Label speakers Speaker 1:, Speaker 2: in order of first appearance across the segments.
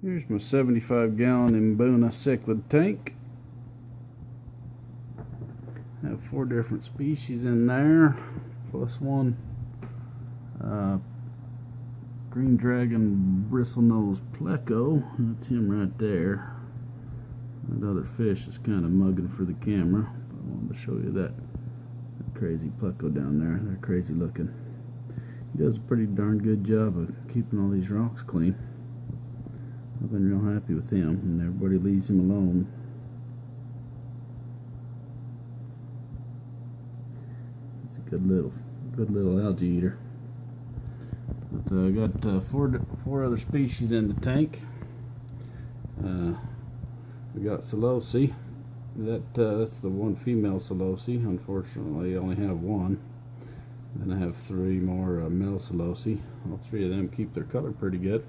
Speaker 1: Here's my 75-gallon Mbuna Cichlid tank. I have 4 different species in there, plus one green dragon bristlenose Pleco. That's him right there. That other fish is kind of mugging for the camera. I wanted to show you that crazy Pleco down there. They're crazy looking. He does a pretty darn good job of keeping all these rocks clean. I've been real happy with him, and everybody leaves him alone. He's a good little algae eater. But I got four other species in the tank. We got Saulosi. That's the one female Saulosi. Unfortunately, I only have one. Then I have 3 more male Saulosi. All 3 of them keep their color pretty good.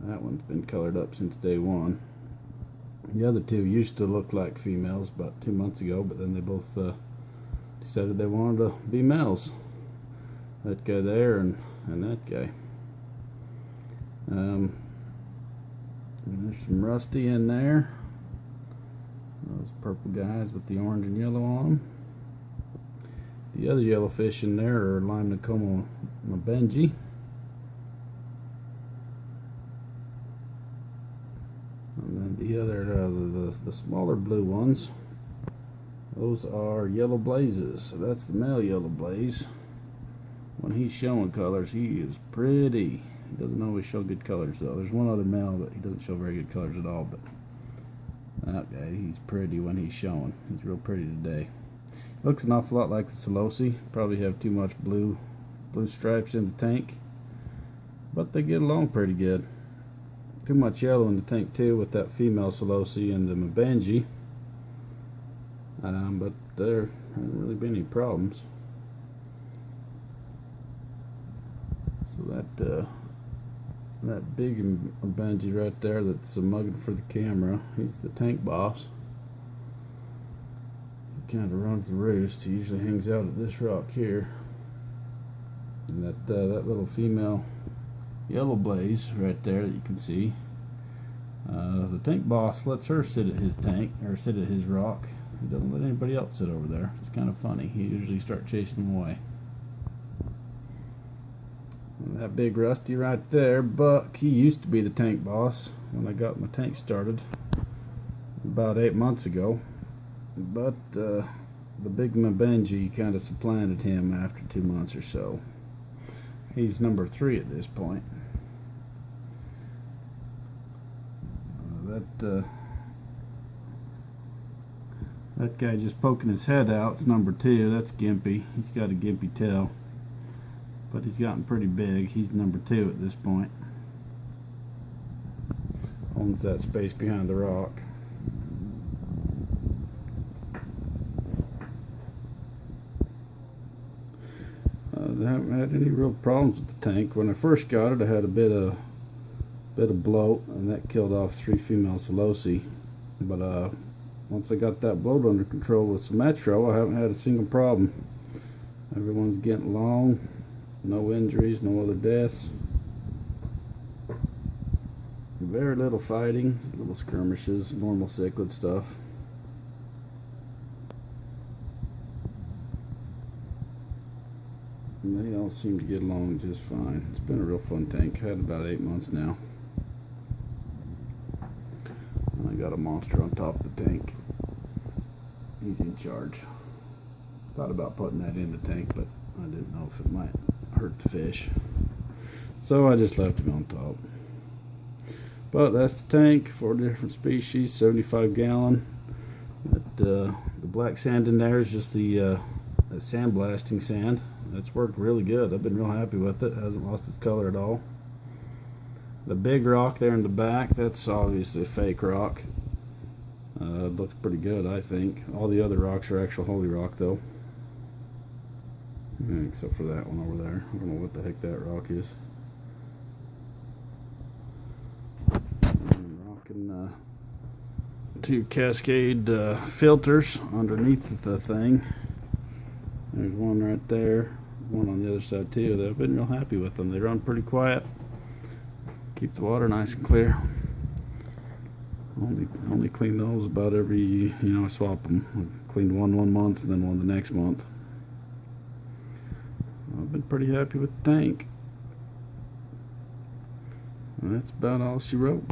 Speaker 1: That one's been colored up since day 1. The other 2 used to look like females about 2 months ago, but then they both decided they wanted to be males. That guy there and that guy. And there's some rusty in there. Those purple guys with the orange and yellow on them. The other yellow fish in there are lime Nkhomo Mbenji. And then the other, the smaller blue ones, those are yellow blazes. So that's the male yellow blaze. When he's showing colors, he is pretty. He doesn't always show good colors though. There's one other male, but he doesn't show very good colors at all. But that guy, he's pretty when he's showing. He's real pretty today. Looks an awful lot like the Saulosi. Probably have too much blue stripes in the tank, but they get along pretty good. Too much yellow in the tank too with that female Saulosi and the Mbenji. But there haven't really been any problems. So that big Mbenji right there that's mugging for the camera, he's the tank boss. He kind of runs the roost. He usually hangs out at this rock here. And that little female yellow blaze right there that you can see, the tank boss lets her sit at his tank, or sit at his rock. He doesn't let anybody else sit over there. It's kind of funny. He usually starts chasing them away. And that big rusty right there, Buck, he used to be the tank boss when I got my tank started about 8 months ago. But the big Mbenji kind of supplanted him after 2 months or so. He's number 3 at this point. That guy just poking his head out is number 2. That's Gimpy. He's got a gimpy tail, but he's gotten pretty big. He's number 2 at this point. Owns that space behind the rock. I haven't had any real problems with the tank. When I first got it, I had a bit of bloat, and that killed off 3 female Saulosi. But once I got that bloat under control with some Metro, I haven't had a single problem. Everyone's getting along. No injuries, no other deaths. Very little fighting, little skirmishes, normal cichlid stuff. And they all seem to get along just fine. It's been a real fun tank. Had about 8 months now. And I got a monster on top of the tank. He's in charge. Thought about putting that in the tank, but I didn't know if it might hurt the fish. So I just left him on top. But that's the tank. 4 different species, 75-gallon. The black sand in there is just the sandblasting sand. That's worked really good. I've been real happy with it. It hasn't lost its color at all. The big rock there in the back, that's obviously a fake rock. It looks pretty good, I think. All the other rocks are actual holy rock though. Except for that one over there. I don't know what the heck that rock is. I'm rocking 2 Cascade filters underneath the thing. There's one right there, one on the other side too. I've been real happy with them. They run pretty quiet. Keep the water nice and clear. Only clean those about every, I swap them. I cleaned one month and then one the next month. I've been pretty happy with the tank. And that's about all she wrote.